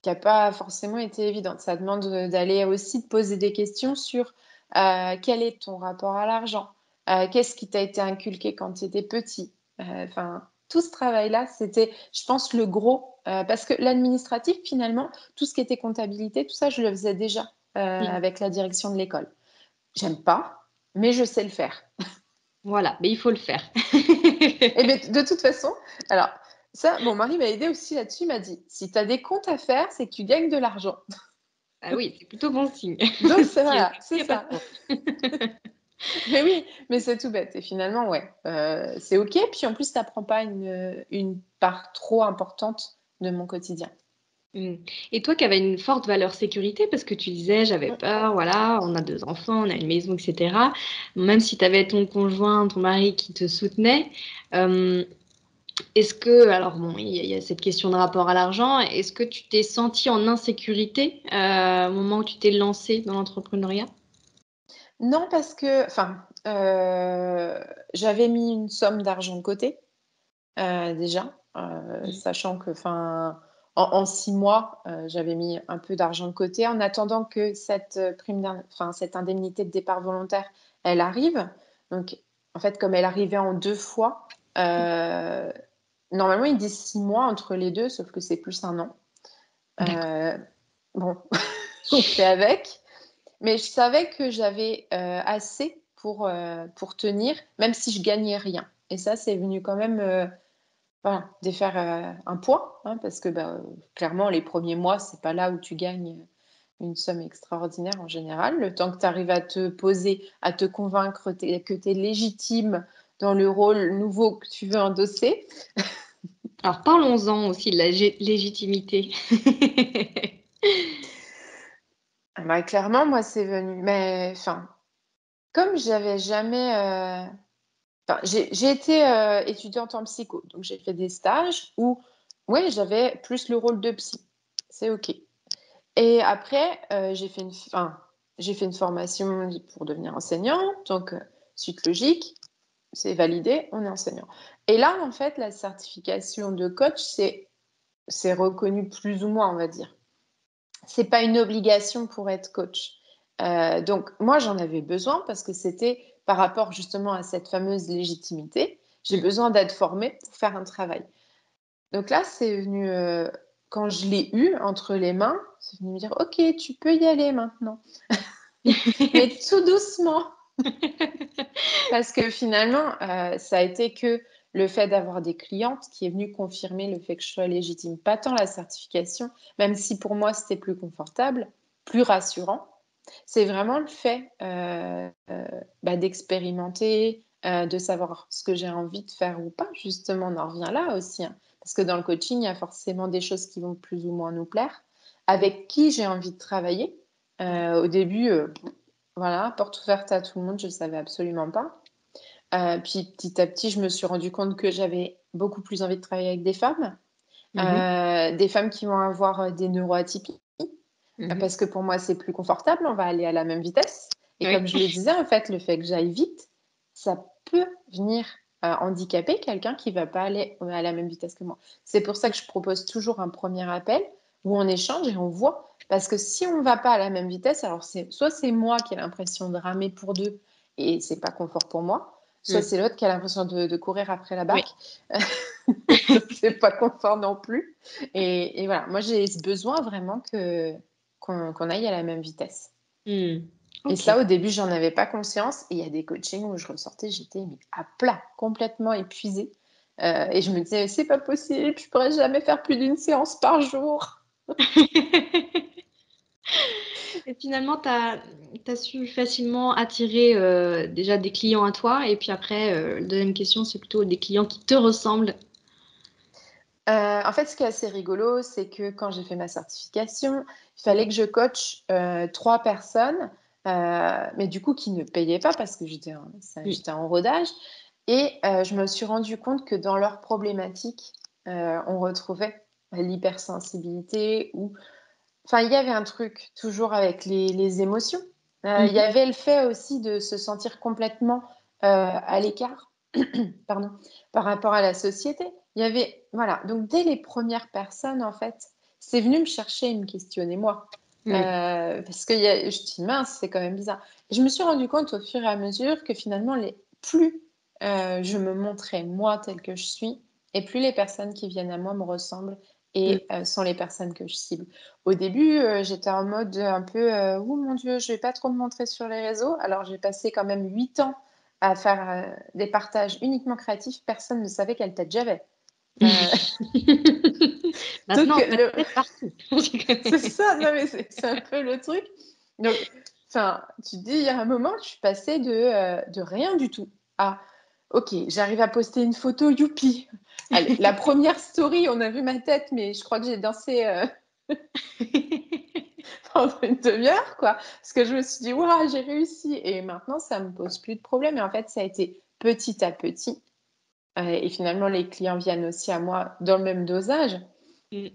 qui a pas forcément été évidente. Ça demande, d'aller aussi te poser des questions sur, quel est ton rapport à l'argent? Qu'est-ce qui t'a été inculqué quand tu étais petit? Enfin, tout ce travail-là, c'était, je pense, le gros, parce que l'administratif, finalement, tout ce qui était comptabilité, tout ça, je le faisais déjà, Mmh. avec la direction de l'école. J'aime pas, mais je sais le faire. Voilà, mais il faut le faire. Et beh, de toute façon, alors ça, mon mari m'a aidée aussi là-dessus, il m'a dit: «Si tu as des comptes à faire, c'est que tu gagnes de l'argent». Ah oui, c'est plutôt bon signe. Donc c'est S'il y a voilà, ça, il c'est y a pas de ça. compte. Mais oui, mais c'est tout bête et finalement, ouais, c'est OK. Puis en plus, tu apprends pas une part trop importante de mon quotidien. Mmh. Et toi qui avais une forte valeur sécurité, parce que tu disais: «J'avais Mmh. peur, voilà, on a 2 enfants, on a une maison et cetera». Même si tu avais ton conjoint, ton mari qui te soutenait, hem, est-ce que alors bon, il y a cette question de rapport à l'argent. Est-ce que tu t'es sentie en insécurité, au moment où tu t'es lancée dans l'entrepreneuriat? Non, parce que enfin, j'avais mis une somme d'argent de côté. Déjà, Mmh. sachant que, enfin, en 6 mois, j'avais mis un peu d'argent de côté en attendant que cette, cette indemnité de départ volontaire, elle arrive. Donc en fait, comme elle arrivait en 2 fois, normalement, ils disent 6 mois entre les 2, sauf que c'est plus 1 an. D'accord. Bon, on fait avec. Mais je savais que j'avais, assez pour tenir, même si je gagnais rien. Et ça, c'est venu quand même, voilà, défaire, un poids, hein, parce que, bah, clairement les premiers mois, c'est pas là où tu gagnes, une somme extraordinaire en général. Le temps que tu arrives à te poser, à te convaincre que tu es légitime dans le rôle nouveau que tu veux endosser. Alors parlons-en aussi de la légitimité. Ah bah, clairement, moi, c'est venu mais enfin, comme j'avais jamais, enfin, j'ai été, étudiante en psycho, donc j'ai fait des stages où, ouais, j'avais plus le rôle de psy. C'est OK. Et après, j'ai fait une formation pour devenir enseignante, donc suite logique, c'est validé, on est enseignant. Et là, en fait, la certification de coach, c'est reconnu plus ou moins, on va dire. C'est pas une obligation pour être coach. Donc moi, j'en avais besoin parce que c'était par rapport justement à cette fameuse légitimité. J'ai Mmh. besoin d'être formée pour faire un travail. Donc là, c'est venu, quand je l'ai eu entre les mains, c'est venu me dire: «OK, tu peux y aller maintenant, mais tout doucement». Parce que finalement, ça a été que le fait d'avoir des clientes qui est venu confirmer le fait que je sois légitime. Pas tant la certification, même si pour moi c'était plus confortable, plus rassurant. C'est vraiment le fait, bah, d'expérimenter, de savoir ce que j'ai envie de faire ou pas. Justement, on en revient là aussi, hein, parce que dans le coaching, il y a forcément des choses qui vont plus ou moins nous plaire. Avec qui j'ai envie de travailler. Au début, voilà, porte ouverte à tout le monde, je savais absolument pas. Puis petit à petit, je me suis rendu compte que j'avais beaucoup plus envie de travailler avec Mmh mh. des femmes qui vont avoir, des neuroatypies, Mmh mh. parce que pour moi, c'est plus confortable, on va aller à la même vitesse et Oui. comme je le disais, en fait, le fait que j'aille vite, ça peut venir, handicaper quelqu'un qui va pas aller, à la même vitesse que moi. C'est pour ça que je propose toujours un premier appel où on échange et on voit. Parce que si on va pas à la même vitesse, alors c'est moi qui ai l'impression de ramer pour 2 et c'est pas confort pour moi, soit Mmh. c'est l'autre qui a l'impression de courir après la Oui. barque. Donc, c'est pas confort non plus. Et voilà, moi, j'ai ce besoin vraiment qu'on aille à la même vitesse. Mmh. Et OK. ça, au début, j'en avais pas conscience. Et il y a des coachings où je ressortais, j'étais mais à plat, complètement épuisée. Et je me disais, c'est pas possible, je pourrais jamais faire plus d'une séance par jour. Et finalement, tu as su facilement attirer, déjà des clients à toi et puis après, la 2e question, c'est plutôt des clients qui te ressemblent? En fait, ce qui est assez rigolo, c'est que quand j'ai fait ma certification, il fallait que je coache 3 personnes, mais du coup qui ne payaient pas parce que Mmh. j'étais en rodage. Et je me suis rendu compte que dans leurs problématiques, on retrouvait l'hypersensibilité ou enfin, il y avait un truc toujours avec les émotions. Il y Mmh. avait le fait aussi de se sentir complètement, à l'écart, pardon, par rapport à la société. Il y avait voilà, donc dès les premières personnes, en fait, c'est venu me chercher et me questionner moi. Oui. Parce que je dis: «Mince, c'est quand même bizarre». Et je me suis rendu compte au fur et à mesure que finalement plus, je me montrais moi telle que je suis et plus les personnes qui viennent à moi me ressemblent Mmh. et sont les personnes que je cible. Au début, j'étais en mode, un peu, «Ouh mon Dieu, je vais pas trop me montrer sur les réseaux». Alors j'ai passé quand même 8 ans à faire, des partages uniquement créatifs. Personne ne savait quelle tête j'avais. Heu, donc Maintenant, le peut-être partout. c'est ça, non mais c'est un peu le truc. Donc enfin, tu te dis, il y a un moment, je suis passée de rien du tout à: «OK, j'arrive à poster une photo, youpi!» Allez, la première story, on a vu ma tête, mais je crois que j'ai dansé, pendant une demi-heure, quoi. Parce que je me suis dit: «Waouh, j'ai réussi» et maintenant ça me pose plus de problème et en fait, ça a été petit à petit, et finalement les clients viennent aussi à moi dans le même dosage. Mmh.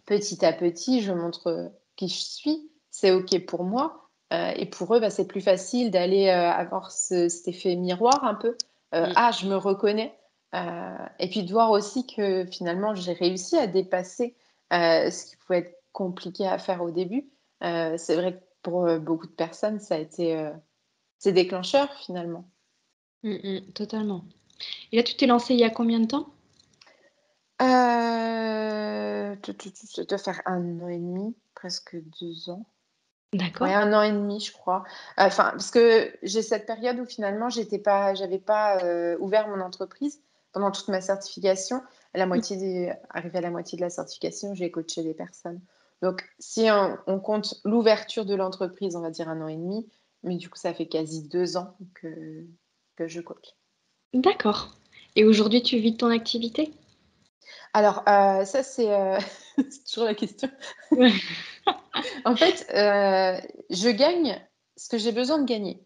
Petit à petit, je montre, qui je suis, c'est OK pour moi, et pour eux, bah, c'est plus facile d'aller, avoir cet effet miroir un peu. Mmh. «Ah, je me reconnais», et puis de voir aussi que finalement j'ai réussi à dépasser, ce qui pouvait être compliqué à faire au début. C'est vrai que pour, beaucoup de personnes, ça a été, c'est déclencheur finalement. Mmh mh. Totalement. Et là, tu t'es lancée il y a combien de temps? Ça doit faire 1 an et demi, presque 2 ans. Ouais, D'accord. 1 an et demi, je crois. Enfin, parce que j'ai cette période où finalement j'avais pas, ouvert mon entreprise pendant toute ma certification. Mmh. Arrivée à la moitié de la certification, j'ai coaché des personnes. Donc si on compte l'ouverture de l'entreprise, on va dire 1 an et demi, mais du coup ça fait quasi 2 ans que je coach. D'accord. Et aujourd'hui, tu vis de ton activité? Alors, ça c'est, c'est toujours la question. Ouais. En fait, je gagne ce que j'ai besoin de gagner.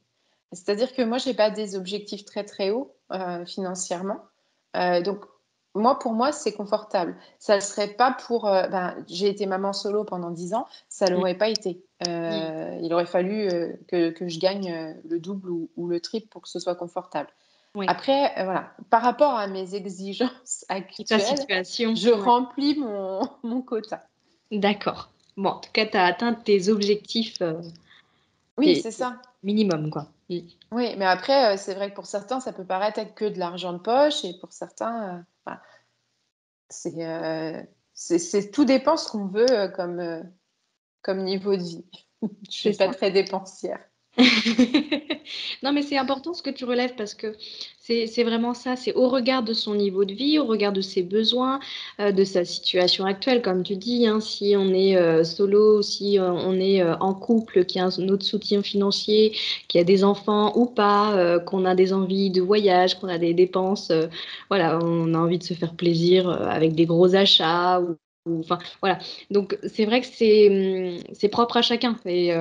C'est-à-dire que moi, j'ai pas des objectifs très, très hauts, financièrement. Donc moi, pour moi, c'est confortable. Ça ne serait pas pour, j'ai été maman solo pendant 10 ans, ça Mmh. l'aurait pas été. Mmh. Il aurait fallu, que je gagne, le double ou le triple pour que ce soit confortable. Ouais. Après, voilà, par rapport à mes exigences Et ta actuelles, situation? je Ouais. remplis mon quota. D'accord. Bon, en tout cas, tu as atteint tes objectifs, Oui, tes c'est ça. minimum, quoi. Mmh. Oui, mais après, c'est vrai que pour certains, ça peut paraître être que de l'argent de poche et pour certains, voilà, c'est, c'est tout dépend ce qu'on veut, comme niveau de vie. Je C'est suis pas ça. très dépensière. Non, mais c'est important ce que tu relèves parce que c'est vraiment ça, c'est au regard de son niveau de vie, au regard de ses besoins, de sa situation actuelle, comme tu dis, hein. Si on est, solo, si, on est, en couple, qu'il y a un autre soutien financier, qu'il y a des enfants ou pas, qu'on a des envies de voyage, qu'on a des dépenses, voilà, on a envie de se faire plaisir, avec des gros achats ou enfin, voilà. Donc c'est vrai que c'est propre à chacun et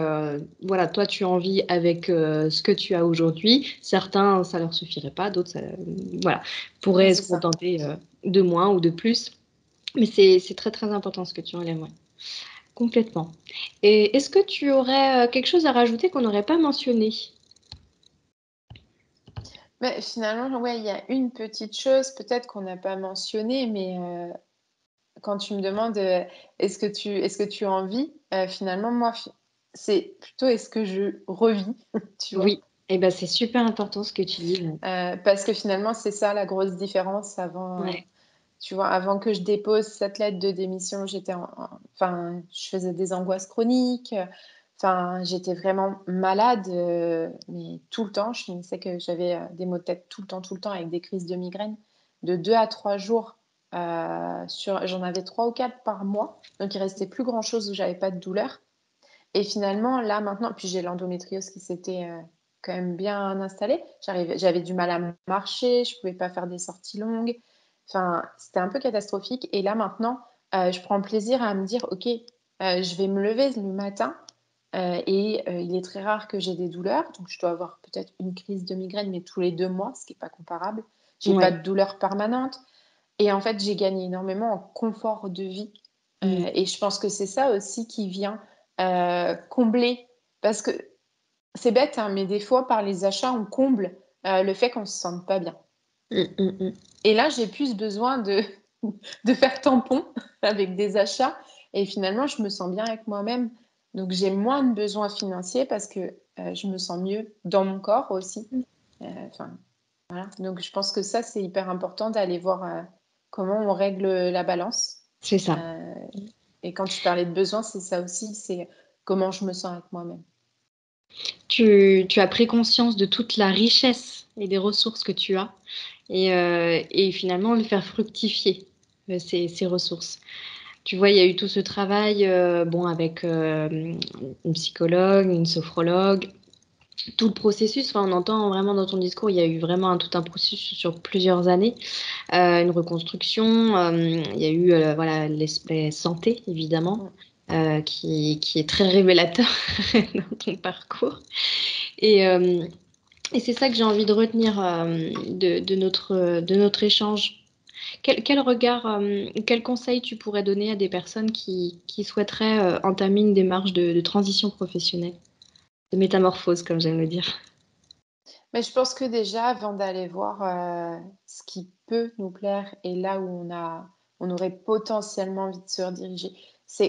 voilà, toi tu en vis avec, ce que tu as aujourd'hui. Certains, ça leur suffirait pas, d'autres ça, voilà, Ouais, pourraient c'est se ça. contenter, de moins ou de plus. Mais c'est très, très important ce que tu enlèves, ouais, complètement. Et est-ce que tu aurais, quelque chose à rajouter qu'on n'aurait pas mentionné? Mais finalement, ouais, il y a une petite chose peut-être qu'on n'a pas mentionnée, mais quand tu me demandes, est-ce que tu en vis? Finalement, moi, c'est plutôt est-ce que je revis? Tu vois? Oui, et ben, c'est super important ce que tu dis, là. Parce que finalement, c'est ça la grosse différence avant, Ouais. Tu vois, avant que je dépose cette lettre de démission, enfin, je faisais des angoisses chroniques. Enfin, j'étais vraiment malade, mais tout le temps. Je me disais que j'avais des maux de tête tout le temps, avec des crises de migraine de 2 à 3 jours. J'en avais 3 ou 4 par mois. Donc, il restait plus grand-chose où j'avais pas de douleur. Et finalement, là, maintenant, puis j'ai l'endométriose qui s'était quand même bien installée. J'avais du mal à marcher, je pouvais pas faire des sorties longues. Enfin, c'était un peu catastrophique. Et là, maintenant, je prends plaisir à me dire, OK, je vais me lever le matin il est très rare que j'ai des douleurs. Donc, je dois avoir peut-être une crise de migraine, mais tous les 2 mois, ce qui n'est pas comparable. J'ai pas Ouais. de douleur permanente. Et en fait, j'ai gagné énormément en confort de vie. Mm. Et je pense que c'est ça aussi qui vient combler. Parce que c'est bête, hein, mais des fois, par les achats, on comble le fait qu'on se sente pas bien. Mm, mm, mm. Et là, j'ai plus besoin de faire tampon avec des achats. Et finalement, je me sens bien avec moi-même. Donc, j'ai moins de besoins financiers parce que je me sens mieux dans mon corps aussi. Enfin, voilà. Donc, je pense que ça, c'est hyper important d'aller voir comment on règle la balance. C'est ça. Euh, et quand tu parlais de besoins, c'est ça aussi, c'est comment je me sens avec moi-même. Tu as pris conscience de toute la richesse et des ressources que tu as et finalement le faire fructifier ces ressources. Tu vois, il y a eu tout ce travail bon, avec une psychologue, une sophrologue, tout le processus. Enfin, on entend vraiment dans ton discours, il y a eu vraiment tout un processus sur plusieurs années, une reconstruction. Il y a eu voilà, l'aspect santé, évidemment, Mm. qui est très révélateur dans ton parcours. Et, euh, et c'est ça que j'ai envie de retenir de notre échange. Quel regard, quel conseil tu pourrais donner à des personnes qui souhaiteraient entamer une démarche de transition professionnelle, de métamorphose, comme j'aime le dire? Mais je pense que déjà, avant d'aller voir ce qui peut nous plaire et là où on aurait potentiellement envie de se rediriger,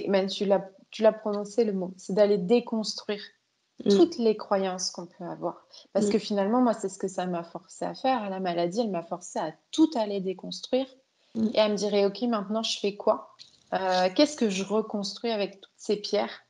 même tu l'as prononcé le mot, c'est d'aller déconstruire Mm, toutes les croyances qu'on peut avoir. Parce que mm, finalement, moi, c'est ce que ça m'a forcé à faire. La maladie, elle m'a forcé à tout aller déconstruire mm, et à me dire, eh, OK, maintenant, je fais quoi? Qu'est-ce que je reconstruis avec toutes ces pierres?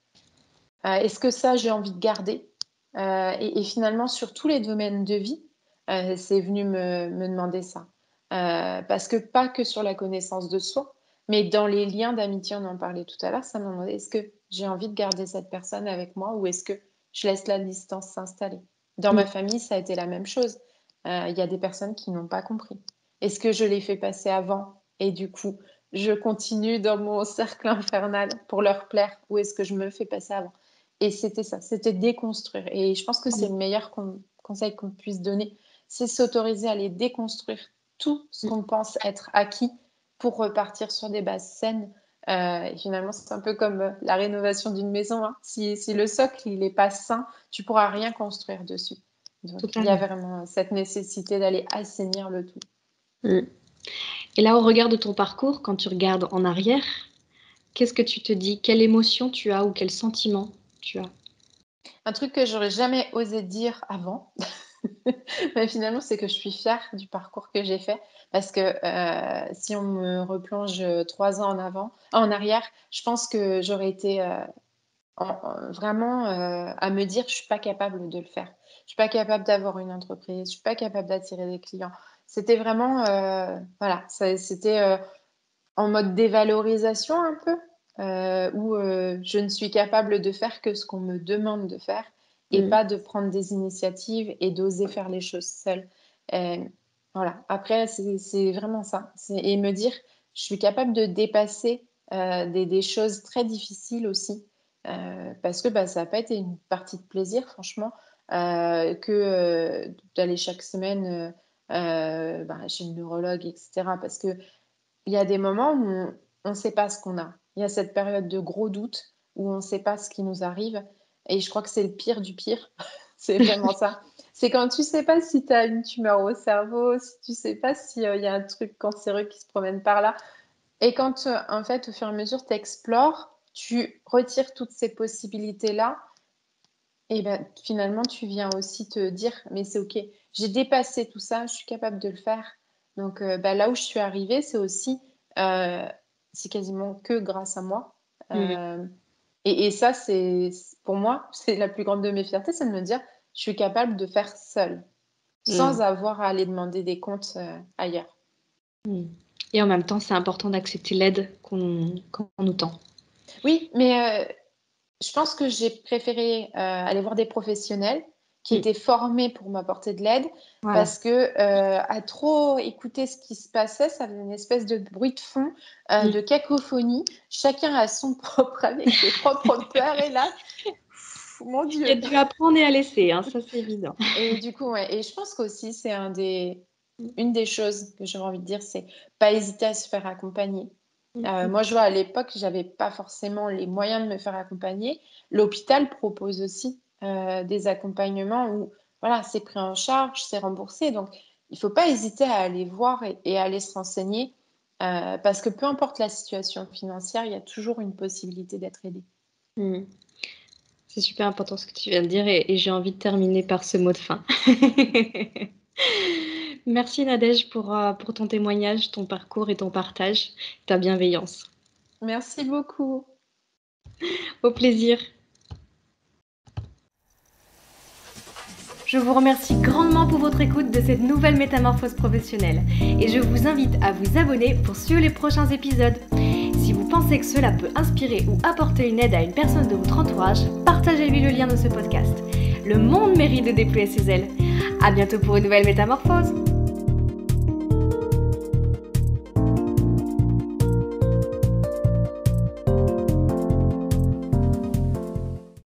Est-ce que ça, j'ai envie de garder? Et finalement, sur tous les domaines de vie, c'est venu me demander ça. Parce que pas que sur la connaissance de soi, mais dans les liens d'amitié, on en parlait tout à l'heure, ça m'a demandé, est-ce que j'ai envie de garder cette personne avec moi ou est-ce que je laisse la distance s'installer? Dans mm. ma famille, ça a été la même chose. Il y a des personnes qui n'ont pas compris. Est-ce que je les fais passer avant et du coup, je continue dans mon cercle infernal pour leur plaire ou est-ce que je me fais passer avant? Et c'était ça, c'était déconstruire. Et je pense que c'est le meilleur conseil qu'on puisse donner, c'est s'autoriser à aller déconstruire tout ce qu'on pense être acquis pour repartir sur des bases saines. Et finalement, c'est un peu comme la rénovation d'une maison, hein. Si le socle il n'est pas sain, tu pourras rien construire dessus. Donc, il y a Totalement. vraiment cette nécessité d'aller assainir le tout. Mm. Et là, au regard de ton parcours, quand tu regardes en arrière, qu'est-ce que tu te dis? Quelle émotion tu as ou quel sentiment tu as? Un truc que j'aurais jamais osé dire avant, mais finalement, c'est que je suis fière du parcours que j'ai fait parce que, si on me replonge, 3 ans en arrière, je pense que j'aurais été, vraiment, à me dire: «Je suis pas capable de le faire. Je suis pas capable d'avoir une entreprise, je suis pas capable d'attirer des clients». C'était vraiment, voilà, c'était, en mode dévalorisation un peu, où, je ne suis capable de faire que ce qu'on me demande de faire et Mm. pas de prendre des initiatives et d'oser faire les choses seule. Hem, voilà, après c'est vraiment ça, et me dire: «Je suis capable de dépasser, des choses très difficiles aussi», parce que, bah, ça a pas été une partie de plaisir franchement, d'aller chaque semaine, chez le neurologue et cetera. Parce que il y a des moments où on ne sait pas ce qu'on a. Il y a cette période de gros doute où on ne sait pas ce qui nous arrive et je crois que c'est le pire du pire. C'est vraiment ça. C'est quand tu sais pas si tu as une tumeur au cerveau, si tu sais pas si, il y a un truc cancéreux qui se promène par là et quand, en fait, au fur et à mesure, tu explores, tu retires toutes ces possibilités-là et ben, finalement, tu viens aussi te dire: «Mais c'est OK, j'ai dépassé tout ça, je suis capable de le faire». Donc bah, là où je suis arrivée, c'est aussi c'est quasiment que grâce à moi. Mmh. Et ça, pour moi, c'est la plus grande de mes fiertés, c'est de me dire: «Je suis capable de faire seule, Mmh. sans avoir à aller demander des comptes, ailleurs». Mmh. Et en même temps, c'est important d'accepter l'aide qu'on nous tend. Oui, mais je pense que j'ai préféré, aller voir des professionnels qui Mmh. étaient formés pour m'apporter de l'aide Voilà. parce que, à trop écouter ce qui se passait, ça faisait une espèce de bruit de fond, Mmh. de cacophonie. Chacun a son propre avec ses propres peurs et là, mon Il y a Dieu! du à prendre et à laisser, hein, ça c'est évident. Et du coup, ouais, et je pense qu'aussi c'est Mmh. une des choses que j'aurais envie de dire, c'est pas hésiter à se faire accompagner. Mmh mh. Moi, je vois à l'époque, j'avais pas forcément les moyens de me faire accompagner. L'hôpital propose aussi, des accompagnements où voilà, c'est pris en charge, c'est remboursé, donc il faut pas hésiter à aller voir et à aller se renseigner, parce que peu importe la situation financière, il y a toujours une possibilité d'être aidé. Mmh. C'est super important ce que tu viens de dire et j'ai envie de terminer par ce mot de fin. Merci Nadège pour ton témoignage, ton parcours et ton partage, ta bienveillance. Merci beaucoup. Au plaisir. Je vous remercie grandement pour votre écoute de cette nouvelle métamorphose professionnelle et je vous invite à vous abonner pour suivre les prochains épisodes. Si vous pensez que cela peut inspirer ou apporter une aide à une personne de votre entourage, partagez-lui le lien de ce podcast. Le monde mérite de déployer ses ailes. À bientôt pour une nouvelle métamorphose.